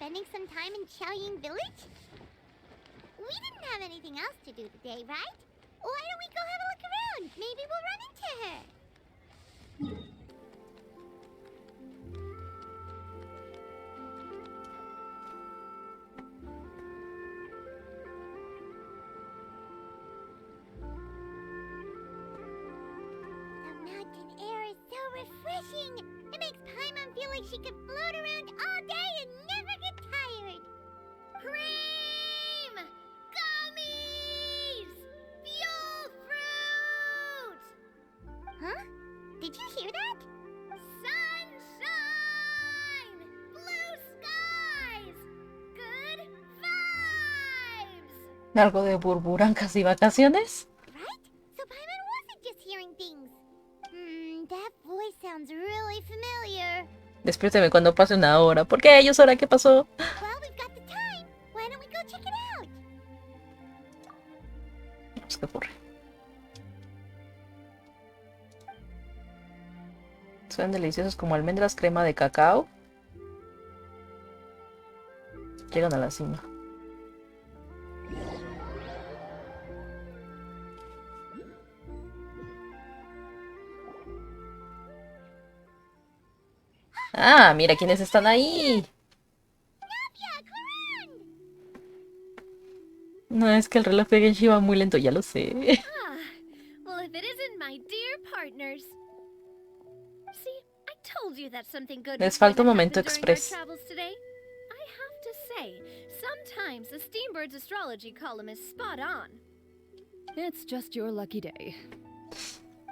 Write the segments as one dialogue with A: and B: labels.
A: spending some time in Xiaoying Village? We didn't have anything else to do today, right? Why don't we go have a look around? Maybe we'll run into her. The mountain air is so refreshing. It makes Paimon feel like she could float around all day and never get tired. Cream! Gummies! Fuel fruit! Huh? Did you hear that? Sunshine! Blue skies! Good vibes!
B: ¿Algo de burbuраncas y vacaciones?
A: Right? So Paimon wasn't just hearing things. That voice sounds really familiar.
B: Despiérteme cuando pase una hora. ¿Por qué ellos ahora qué pasó?
A: Well, we've got the time. Why don't we go check it out?
B: No sé qué ocurre. Suenan deliciosos como almendras, crema de cacao. Llegan a la cima. Ah, mira quiénes están ahí. No, es que el reloj de Genshin va muy lento, ya lo sé.
A: Well, if it isn't my dear partners. See, I told you that something good
B: Les
A: was going
B: falta
A: to
B: un momento
A: happen during our
B: express.
A: travels today. I have to say, sometimes the Steambird's astrology column is spot on.
C: It's just your lucky day.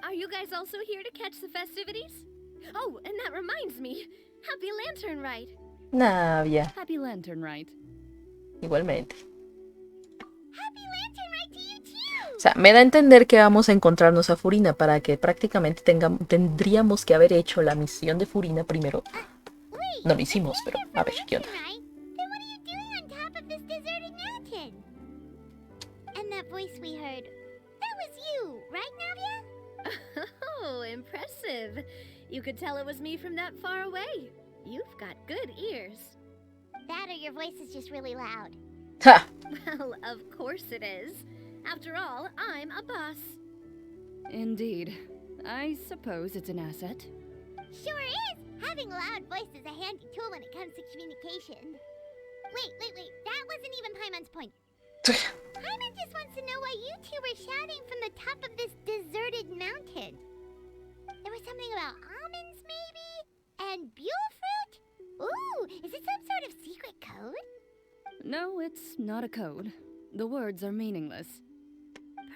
A: Are you guys also here to catch the festivities? Oh, and that reminds me. Happy Lantern Ride.
B: Navia.
C: Happy Lantern Ride.
B: Igualmente.
A: Happy Lantern Ride to you too.
B: O sea, me da a entender que vamos a encontrarnos a Furina para que prácticamente tendríamos que haber hecho la misión de Furina primero.
A: Wait,
B: No lo hicimos, pero a ver, ¿qué onda?
A: Right? Then what are you doing on top of this deserted mountain? And that voice we heard, that was you, right, Navia? Oh, impressive. You could tell it was me from that far away. You've got good ears. That or your voice is just really loud.
B: ¡Ja!
A: Well, of course it is. After all, I'm a boss.
C: Indeed. I suppose it's an asset.
A: Sure is. Having a loud voice is a handy tool when it comes to communication. Wait. That wasn't even Paimon's point. Paimon just wants to know why you two were shouting from the top of this deserted mountain. There was something about almonds, maybe? And buell fruit? Ooh, is it some sort of secret code?
C: No, it's not a code. The words are meaningless.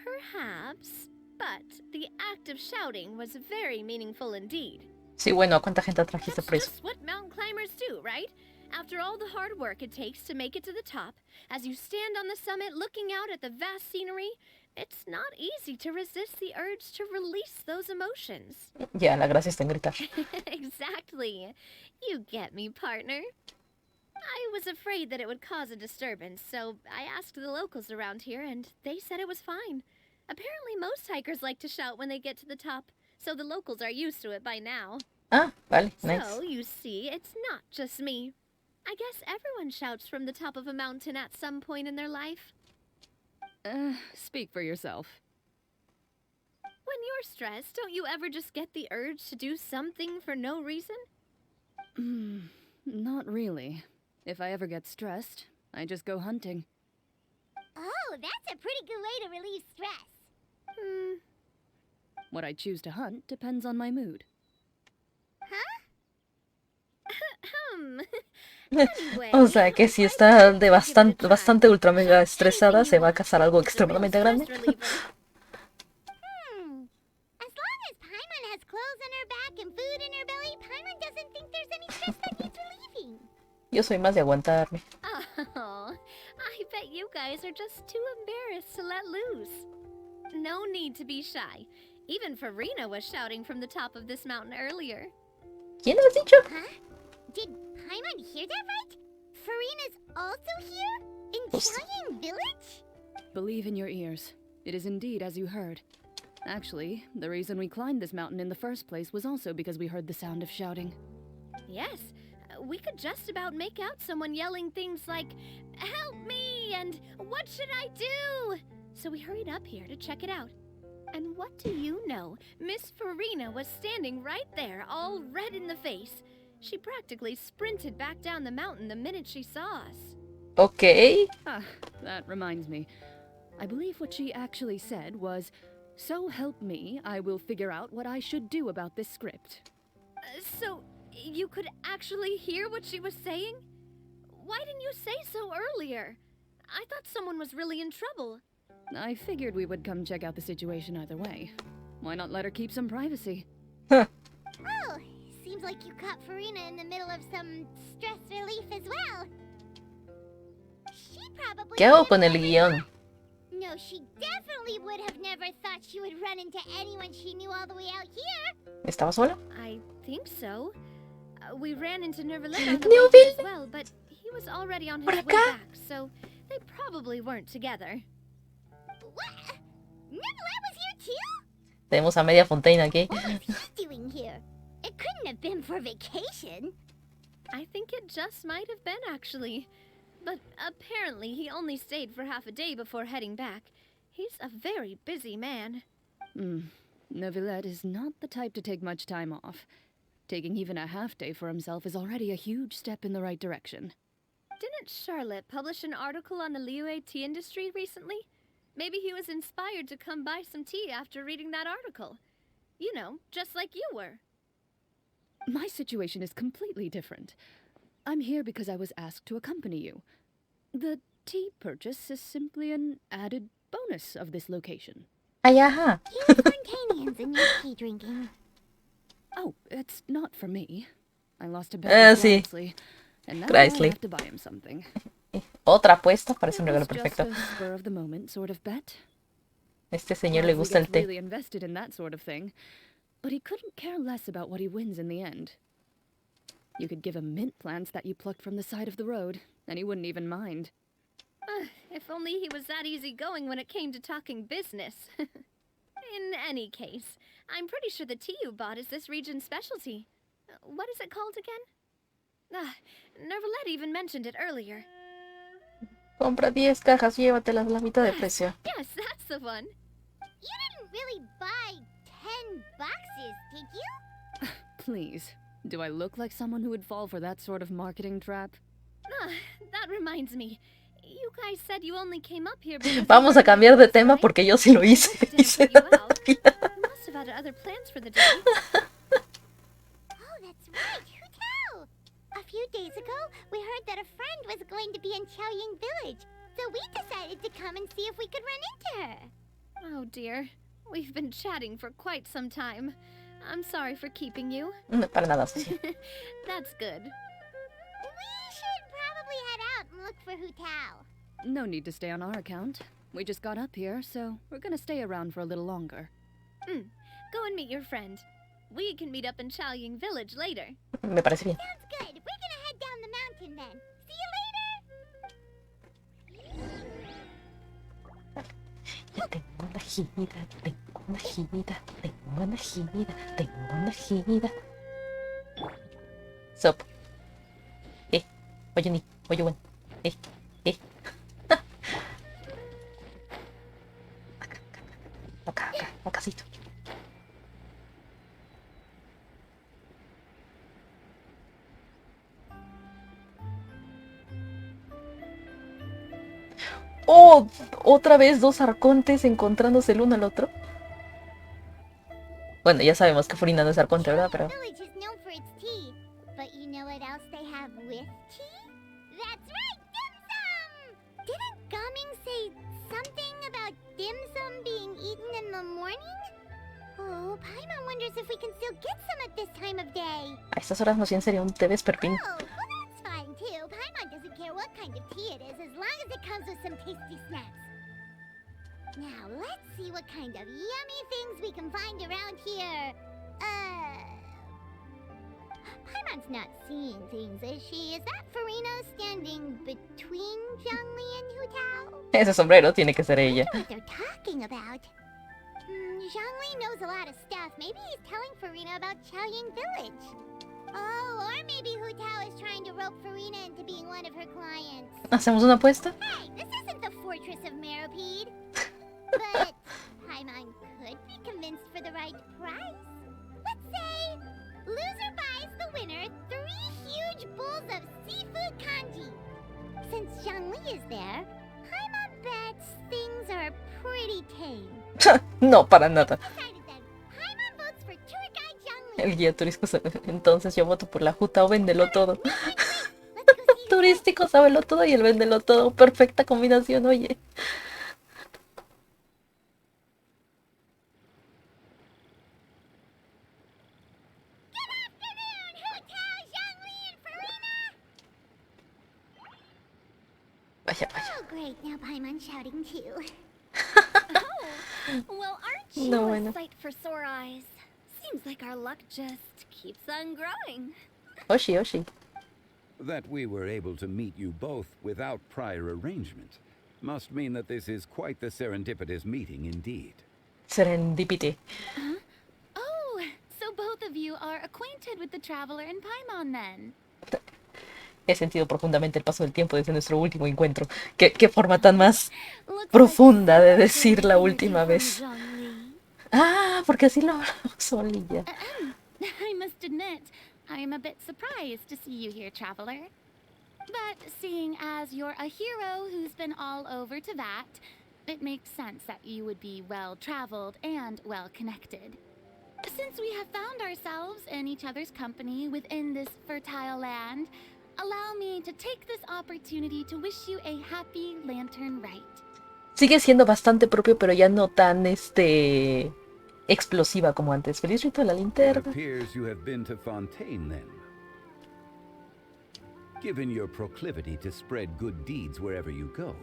A: Perhaps, but the act of shouting was very meaningful indeed.
B: Sí, bueno, ¿a cuánta gente trajiste
A: That's
B: preso?
A: just what mountain climbers do, right? After all the hard work it takes to make it to the top, as you stand on the summit looking out at the vast scenery, it's not easy to resist the urge to release those emotions.
B: Ya, la gracia está en gritar.
A: Exactly. You get me, partner. I was afraid that it would cause a disturbance, so I asked the locals around here, and they said it was fine. Apparently most hikers like to shout when they get to the top, so the locals are used to it by now.
B: Ah, vale,
A: So,
B: nice.
A: you see, it's not just me. I guess everyone shouts from the top of a mountain at some point in their life.
C: Speak for yourself.
A: When you're stressed, don't you ever just get the urge to do something for no reason?
C: Not really. If I ever get stressed, I just go hunting.
A: Oh, that's a pretty good way to relieve stress.
C: What I choose to hunt depends on my mood.
A: Anyway,
B: O sea, que si está de bastante ultra mega estresada, se va a casar algo extremadamente grande.
A: As long as Paimon has clothes on her back and food in her belly, Paimon doesn't think there's any stress that needs relieving.
B: Yo soy más de aguantarme.
A: Oh, I bet you guys are just too embarrassed to let loose. No need to be shy. Even Farina was shouting from the top of this mountain earlier.
B: ¿Quién lo has dicho?
A: Huh? Did Paimon hear that right? Farina's also here? In
B: Pues-
A: Xiaoying Village?
C: Believe in your ears. It is indeed as you heard. Actually, the reason we climbed this mountain in the first place was also because we heard the sound of shouting.
A: Yes.
D: we could just about make out someone yelling things like, "Help me!" and "What should I do?" So we hurried up here to check it out. And what do you know? Miss Farina was standing right there, all red in the face. She practically sprinted back down the mountain the minute she saw us.
B: Ok.
C: Ah, that reminds me. I believe what she actually said was, "So help me, I will figure out what I should do about this script."
D: So, you could actually hear what she was saying? Why didn't you say so earlier? I thought someone was really in trouble.
C: I figured we would come check out the situation either way. Why not let her keep some privacy?
A: Oh, seems like you caught Farina in the middle of some stress relief as well. She probably
B: ¿Qué hago
A: would
B: con el
A: have
B: guión?
A: No, she definitely would have never thought she would run into anyone she knew all the way out here.
B: ¿Estaba sola?
D: I think so. We ran into Nervalet on the way here as well, but he was already on his way back, so they probably weren't together.
A: What? Nervalet was here too?
B: Tenemos a media fontaine aquí.
A: What was he doing here? It couldn't have been for vacation.
D: I think it just might have been, actually. But apparently he only stayed for half a day before heading back. He's a very busy man.
C: Neuvillette is not the type to take much time off. Taking even a half day for himself is already a huge step in the right direction.
D: Didn't Charlotte publish an article on the Liyue tea industry recently? Maybe he was inspired to come buy some tea after reading that article. You know, just like you were.
C: My situation is completely different. I'm here because I was asked to accompany you. The tea purchase is simply an added bonus of this location.
B: Ay, ajá.
A: He's spontaneous in your tea drinking.
C: Oh, it's not for me. I lost a bet with
B: sí.
C: Genshin, and now
B: Chrysler.
C: I have to buy him something.
B: Otra apuesta, parece un
C: It
B: regalo
C: was just
B: perfecto.
C: a spur of the moment sort of bet.
B: Este señor le
C: Well,
B: gusta
C: he
B: el
C: gets
B: té.
C: really invested in that sort of thing, but he couldn't care less about what he wins in the end. You could give him mint plants that you plucked from the side of the road, and he wouldn't even mind.
D: If only he was that easygoing when it came to talking business. In any case, I'm pretty sure the tea you bought is this region's specialty. What is it called again? Nervalet even mentioned it earlier.
B: Compra 10 cajas, llévatelas a la mitad de precio.
D: Yes, that's the one.
A: You didn't really buy 10 boxes, did you?
C: Please, do I look like someone who would fall for that sort of marketing trap?
D: That reminds me. You guys said you only came up here because
B: Vamos a cambiar de tema porque yo sí lo hice. Hice
D: You
B: la vida.
D: must have had other plans for the day.
A: Oh, that's right. Who tell? A few days ago, we heard that a friend was going to be in Chaoying Village, so we decided to come and see if we could run into her.
D: Oh dear. We've been chatting for quite some time. I'm sorry for keeping you.
B: Para nada. Sí.
D: That's good.
A: We should probably head out and look for Hu Tao.
C: No need to stay on our account. We just got up here, so we're gonna stay around for a little longer.
D: Go and meet your friend. We can meet up in Chaoying Village later.
B: Me parece bien.
A: Sounds good. We're gonna head down the mountain then. See you later.
B: Ya tengo una gira, tengo una gira, tengo una gira, tengo una gira. Sop. Oye, ni. Oye, bueno. Acá, casito. ¡Oh! Otra vez dos arcontes encontrándose el uno al otro. Bueno, ya sabemos que Furina no es arconte, ¿verdad? Pero...
A: Chaoying Village is known for its tea, but you know what else they have with tea? That's right, dim sum! Didn't Gaming say something about dim sum being eaten in the morning? Oh, Paimon wonders if we can still get some at this time of day.
B: A estas horas no sé en serio un té vesperpín.
A: Oh, well that's fine too. Paimon doesn't care what kind of tea it is as long as it comes with some tasty snacks. Now let's see what kind of yummy things we can find around here. Paimon's not seeing things, is she? Is that Farina standing between Zhongli and Hu Tao?
B: Ese sombrero tiene que ser ella.
A: I wonder what they're talking about. Zhongli knows a lot of stuff. Maybe he's telling Farina about Chaoying Village. Oh, or maybe Hu Tao is trying to rope Farina into being one of her clients.
B: ¿Hacemos una apuesta?
A: Hey, this isn't the Fortress of Meropide. But Paimon could be convinced for the right price. Let's say loser buys the winner 3 huge bowls of seafood kanji. Since Zhongli is there, Paimon bets things are pretty tame.
B: No, para nada.
A: Decided then. Paimon votes for tour guide Zhongli.
B: El guía turístico. Entonces yo voto por la Juta o véndelo todo.
A: Let's go see who
B: Turístico, sábelo todo y el véndelo todo. Perfecta combinación, oye.
A: Good afternoon, Hu Tao, Zhongli, and Farina.
B: Vaya, vaya.
A: Oh, great. Now Paimon's shouting too.
D: Well, aren't you
B: No,
D: a
B: bueno.
D: sight for sore eyes? Seems like our luck just keeps on growing.
B: Oshi, Oshi.
E: That we were able to meet you both without prior arrangement must mean that this is quite the serendipitous meeting indeed.
B: Serendipity.
D: Oh, so both of you are acquainted with the traveler in Paimon then?
B: He sentido profundamente el paso del tiempo desde nuestro último encuentro. ¿Qué forma tan más
D: Looks
B: profunda
D: like
B: de
D: some
B: decir la
D: energy
B: última
D: from
B: vez?
D: Zhongli.
B: Ah, porque así lo hablamos solilla.
D: I must admit, I am a bit surprised to see you here, traveler. But seeing as you're a hero who's been all over to that, it makes sense that you would be well-traveled and well-connected. Since we have found ourselves in each other's company within this fertile land, allow me to take this opportunity to wish you a happy lantern rite.
B: Sigue siendo bastante propio, pero ya no tan explosiva como antes. Feliz rito de la
E: It
B: linterna.
E: appears you have been to Fontaine then. Given your proclivity to spread good deeds wherever you go,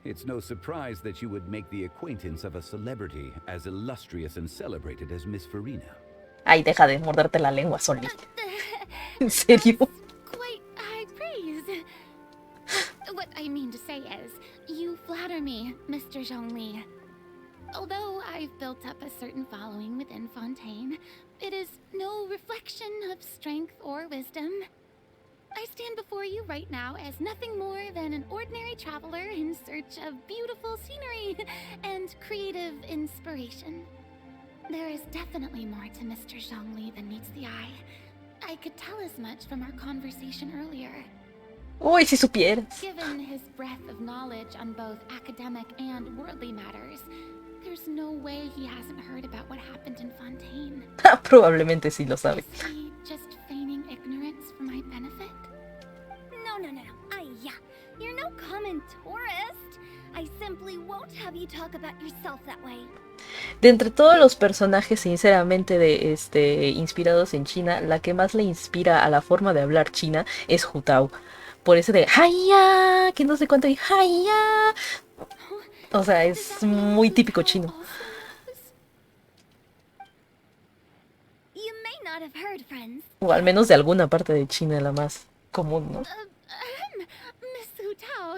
E: it's no surprise that you would make the acquaintance of a celebrity as illustrious and celebrated as Miss Farina.
B: Ay, deja de morderte la lengua, Soli. ¿En serio?
D: That's quite high praise. What I mean to say is, you flatter me, Mr. Zhongli. Although I've built up a certain following within Fontaine, it is no reflection of strength or wisdom. I stand before you right now as nothing more than an ordinary traveler in search of beautiful scenery and creative inspiration. There is definitely more to Mr. Zhongli than meets the eye. I could tell as much from our conversation earlier.
B: Uy, si supieras.
D: Given his breadth of knowledge on both academic and worldly matters, there's no way he hasn't heard about what happened in Fontaine.
B: Probablemente sí lo sabe.
D: Is he just feigning ignorance for my benefit?
A: No. You're no common tourist. I simply won't have you talk about yourself that way.
B: De entre todos los personajes, sinceramente, inspirados en China, la que más le inspira a la forma de hablar china es Hu Tao. Por eso de ¡Haya! Que no sé cuánto y ¡Haya! O sea, es muy típico chino.
A: You may not have heard, friends.
B: O al menos de alguna parte de China, la más común, ¿no?
D: Miss Hu Tao.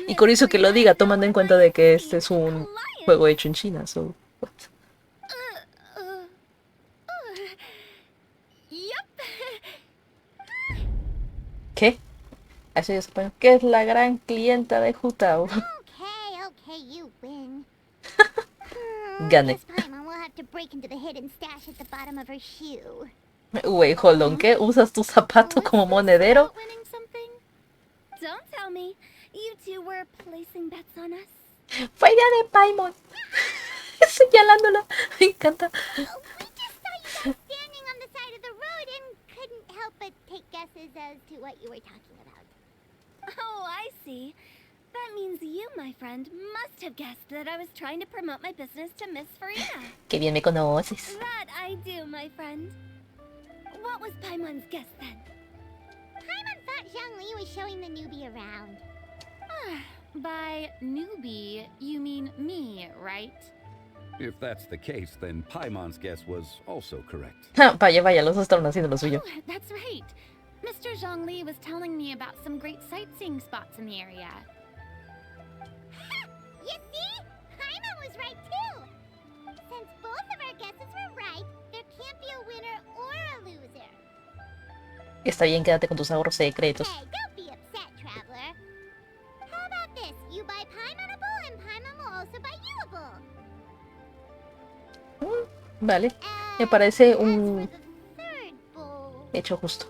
B: Y curioso que lo diga, tomando en cuenta de que este es un juego hecho en China. So, what?
D: Yep.
B: ¿Qué? Eso ya es español. ¿Qué es la gran clienta de Hu Tao?
A: Okay, you win.
B: Gané.
A: Guess Paimon will have to break into the hidden stash at the bottom of her shoe.
B: Wait, hold on, ¿qué? ¿Usas tu zapato como monedero?
D: About winning something?
A: Don't tell me. You two were placing bets on us.
B: ¡Fue idea de Paimon! Señalándola. Me encanta.
A: We just saw you guys standing on the side of the road and couldn't help but take guesses as to what you were talking about. Oh, I see. That means you, my friend, must have guessed that I was trying to promote my business to Miss Farina.
B: Qué bien me conoces.
A: That I do, my friend. What was Paimon's guess then? Paimon thought Zhongli was showing the newbie around.
D: By newbie, you mean me, right?
E: If that's the case, then Paimon's guess was also correct.
B: Vaya, los dos estaban haciendo lo suyo.
D: Oh, that's right. Mr. Zhongli was telling me about some great sightseeing spots in the area.
A: You see? Paimon was right too. Since both of our guesses were right, there can't be a winner
B: Está bien, quédate con tus ahorros secretos.
A: Hey, don't be upset, traveler. How about this? You buy Paimonable and Paimon will also buy youable.
B: Vale, me parece
A: As for
B: un
A: the third bowl...
B: hecho justo.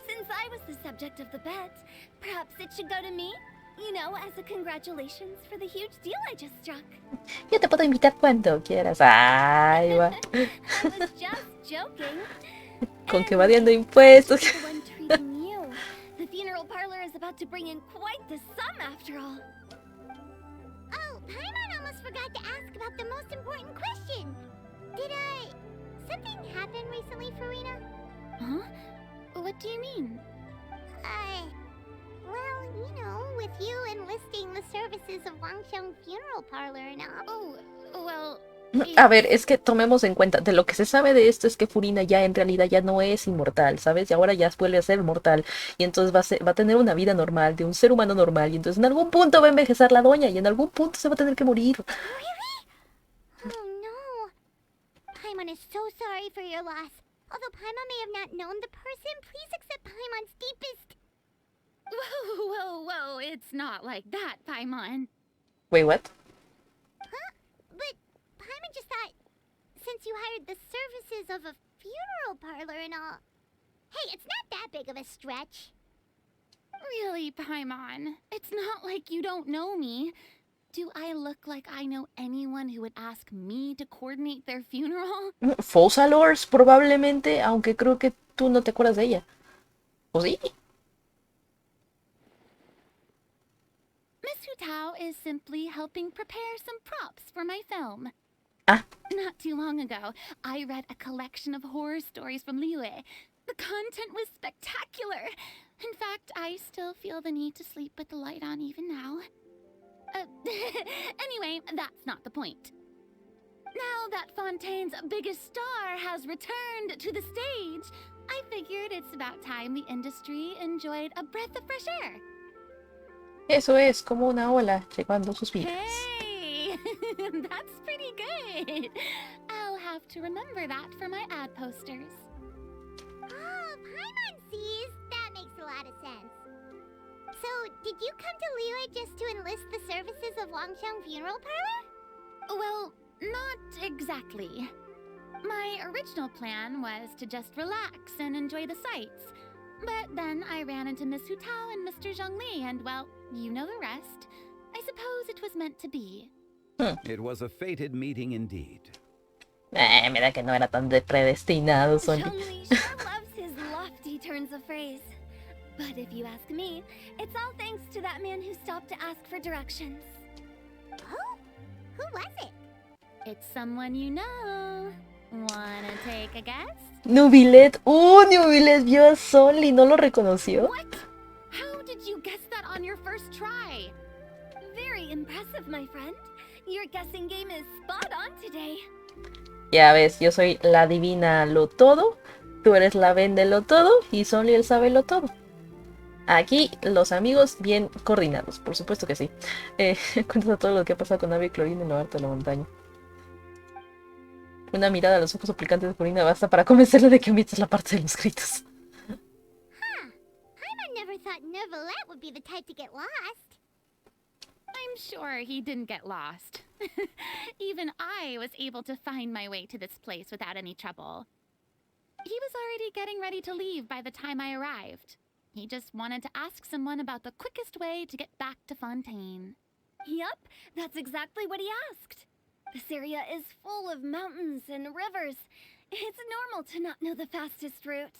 D: Since I was the subject of the bet, perhaps it should go to me? You know, as a congratulations for the huge deal I just struck.
B: Yo te puedo invitar cuando quieras. Ay, va.
D: I was just joking.
B: Con que evadiendo impuestos.
D: The one treating you. The funeral parlor is about to bring in quite the sum after all.
A: Oh, Paimon almost forgot to ask about the most important question. Did something happen recently, Farina?
D: Huh? What do you mean?
A: Well, you know, with you enlisting the services of Wangsheng Funeral Parlor and all.
D: Oh, well...
B: A ver, es que tomemos en cuenta, de lo que se sabe de esto es que Furina ya en realidad ya no es inmortal, ¿sabes? Y ahora ya vuelve a ser mortal. Y entonces va a tener una vida normal, de un ser humano normal. Y entonces en algún punto va a envejecer la doña y en algún punto se va a tener que morir.
A: Really? Oh no. Paimon is so sorry for your loss. Although Paimon may have not known the person, please accept Paimon's deepest...
D: Whoa, it's not like that, Paimon.
B: Wait, what?
A: Huh? But Paimon just thought, since you hired the services of a funeral parlor and all... Hey, it's not that big of a stretch.
D: Really, Paimon? It's not like you don't know me. Do I look like I know anyone who would ask me to coordinate their funeral?
B: Fossalors, probablemente, aunque creo que tú no te acuerdas de ella. ¿O sí?
D: Miss Hutao is simply helping prepare some props for my film.
B: Ah.
D: Not too long ago, I read a collection of horror stories from Liyue. The content was spectacular. In fact, I still feel the need to sleep with the light on even now. Anyway, that's not the point. Now that Fontaine's biggest star has returned to the stage, I figured it's about time the industry enjoyed a breath of fresh air.
B: Eso es como una ola llevando sus vidas.
D: Hey! That's pretty good. I'll have to remember that for my ad posters.
A: Oh, Paimon sees. That makes a lot of sense. So, did you come to Liyue just to enlist the services of Wangsheng Funeral Parlor?
D: Well, not exactly. My original plan was to just relax and enjoy the sights. But then I ran into Miss Hutao and Mr. Zhongli, and well, you know the rest. I suppose it was meant to be.
E: It was a fated meeting indeed.
B: Me da que no era tan de predestinado, Sony.
D: Zhongli sure loves his lofty turns of phrase. But if you ask me, it's all thanks to that man who stopped to ask for directions.
A: Oh? Who was it?
D: It's someone you know. Wanna take a guess?
B: Nubilet. Nubilet vio a Sol y no lo reconoció.
D: What? How did you guess that on your first try? Very impressive, my friend. Your guessing game is spot on today.
B: Ya ves, yo soy la divina lo todo, tú eres la vende lo todo y Sony el sabe lo todo. Aquí los amigos bien coordinados, por supuesto que sí. Cuéntanos todo lo que ha pasado con Abby y Clorina en lo alto de la montaña. Una mirada a los ojos suplicantes de Clorina basta para convencerle de que omitas la parte de los gritos.
A: Paimon never thought Neuvillette would be the type to get lost.
D: I'm sure he didn't get lost. Even I was able to find my way to this place without any trouble. He was already getting ready to leave by the time I arrived. He just wanted to ask someone about the quickest way to get back to Fontaine. Yup, that's exactly what he asked. This area is full of mountains and rivers. It's normal to not know the fastest route.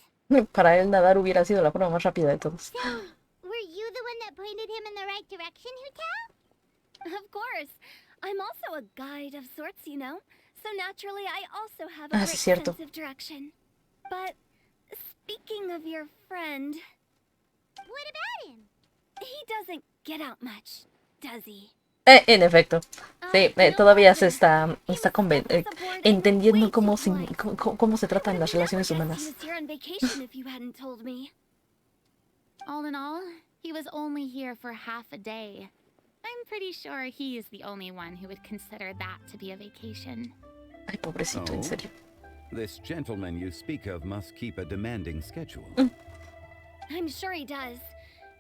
B: Para él nadar hubiera sido la forma más rápida de todos.
A: So, were you the one that pointed him in the right direction, Hutao?
D: Of course. I'm also a guide of sorts, you know. So naturally, I also have a great
B: sí, cierto.
D: sense of direction. But speaking of your friend,
A: What about him?
D: he doesn't get out much, does he?
B: En efecto. Sí, todavía se está entendiendo cómo se tratan las relaciones humanas.
D: All in all, he was only here for half a day. I'm pretty sure he is the only one who would consider that to be a vacation.
B: Ay, pobrecito, en serio.
E: This gentleman you speak of must keep a demanding schedule.
D: I'm sure he does.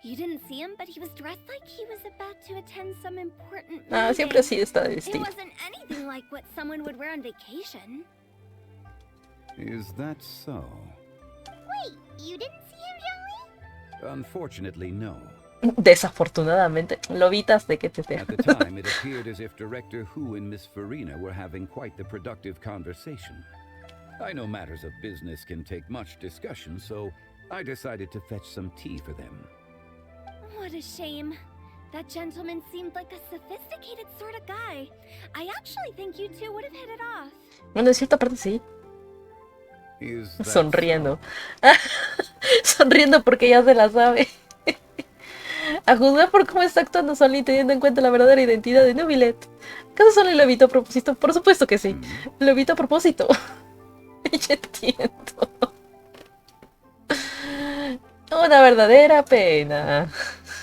D: You didn't see him, but he was dressed like he was about to attend some important
B: Ah, siempre
D: meeting.
B: así está de
D: It
B: estilo.
D: wasn't anything like what someone would wear on vacation.
E: Is that so?
A: Wait, you didn't see him, Zhongli?
E: Unfortunately, no.
B: Desafortunadamente. Lobitas de que te
E: At the time, it appeared as if Director Hu and Miss Farina were having quite the productive conversation. I know matters of business can take much discussion, so I decided to fetch some tea for them.
D: What a shame. That gentleman seemed like a sophisticated sort of guy. I actually think you two would have hit it off.
B: Bueno, en cierta parte sí.
E: Is that
B: Sonriendo.
E: so?
B: Sonriendo porque ya se la sabe. A juzgar por cómo está actuando Zhongli teniendo en cuenta la verdadera identidad de Nubilet. ¿Acaso Zhongli lo evitó a propósito? Por supuesto que sí. Lo evitó a propósito. Ya entiendo. Una verdadera pena.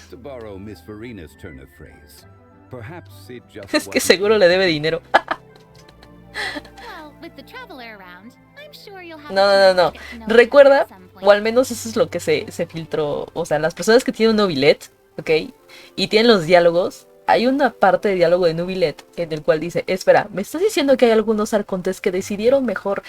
E: To borrow Miss Farina's turn of phrase, perhaps it just
B: Es que
E: wasn't
B: seguro le debe dinero.
D: Well, with the traveler around, I'm sure you'll have
B: No,
D: a
B: no, no,
D: chance
B: no.
D: to get to know him
B: Recuerda,
D: at some point.
B: o al menos eso es lo que se filtró. O sea, las personas que tienen un Nubilet, ¿ok? Y tienen los diálogos. Hay una parte de diálogo de Nubilet en el cual dice, espera, ¿me estás diciendo que hay algunos arcontes que decidieron mejor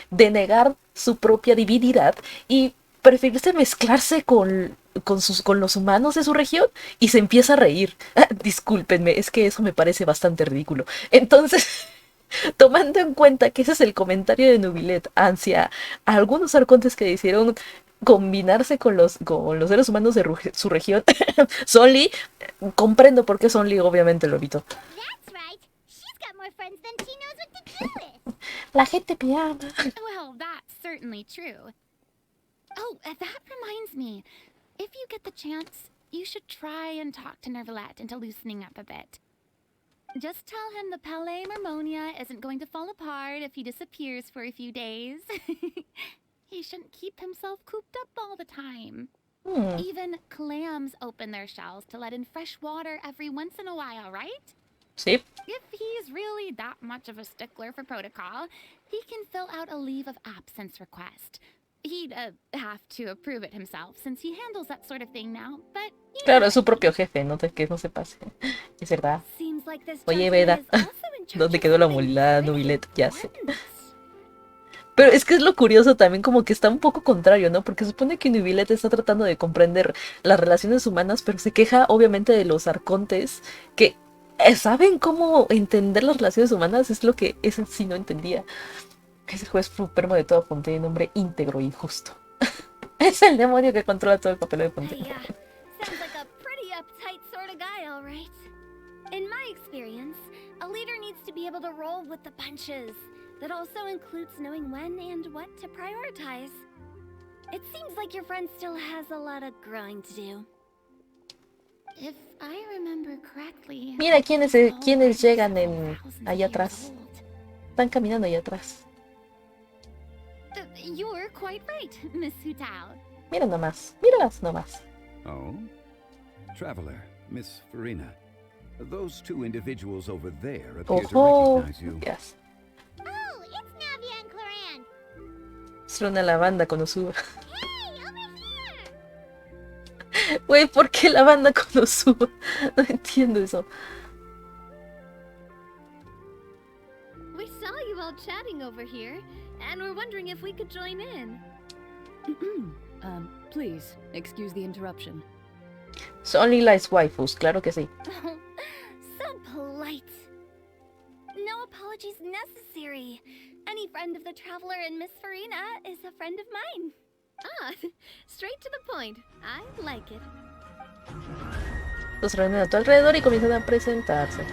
B: denegar su propia divinidad y preferirse mezclarse con los humanos de su región? Y se empieza a reír. Discúlpenme, es que eso me parece bastante ridículo. Entonces, tomando en cuenta que ese es el comentario de Nubilet hacia algunos arcontes que decidieron combinarse con los seres humanos de su región, Zhongli, comprendo por qué Zhongli obviamente lo evitó.
A: That's right. She's got more friends than she knows what to do with.
B: La gente piana.
D: Well, that's certainly true. Oh, that reminds me. If you get the chance, you should try and talk to Nervalet into loosening up a bit. Just tell him the Palais Marmonia isn't going to fall apart if he disappears for a few days. He shouldn't keep himself cooped up all the time. Even clams open their shells to let in fresh water every once in a while, right?
B: Sí.
D: If he's really that much of a stickler for protocol, he can fill out a leave of absence request. He'd have to approve it himself since he handles that sort of thing now, but you
B: Claro,
D: know,
B: es su propio jefe, no que no se pase. Es verdad.
D: seems like this
B: Oye,
D: gentleman
B: Veda,
D: is also in charge
B: ¿dónde
D: of
B: quedó la
D: something
B: mulada
D: pretty
B: Nubilet? Ya sé.
D: important.
B: Pero es que es lo curioso también, como que está un poco contrario, ¿no? Porque supone que Nubilet está tratando de comprender las relaciones humanas, pero se queja obviamente de los arcontes que saben cómo entender las relaciones humanas. Es lo que ese sí no entendía. Ese juez supremo de toda Fontaine, un hombre íntegro y justo. Es el demonio que controla todo el papel de Fontaine.
D: Yeah, sounds like a pretty uptight sort of guy, all right. In my experience, a leader needs to be able to roll with the punches. That also includes knowing when and what to prioritize. It seems like your friend still has a lot of growing to do. If I remember correctly,
B: Mira quiénes llegan
D: thousands of
B: allá
D: years
B: atrás.
D: old.
B: Están caminando allá atrás.
D: You're quite right, Miss Hutao.
B: Mira nomás, míralas nomás.
E: Oh? Traveler, Miss Farina. Those two individuals over there appear to
B: Ojo.
E: recognize you.
B: Yes.
A: Oh, it's Navia and Claran.
B: Es una lavanda con Osuba.
A: Hey, over here.
B: Güey, ¿por qué la banda con Osuba? No entiendo eso.
D: We saw you all chatting over here, and we're wondering if we could join in.
C: Please, excuse the interruption.
B: Only likes waifus, claro que sí.
D: So polite. No apologies necessary. Any friend of the traveler and Miss Farina is a friend of mine. Ah, straight to the point. I like it.
B: Los reúnen a tu alrededor y comienzan a presentarse.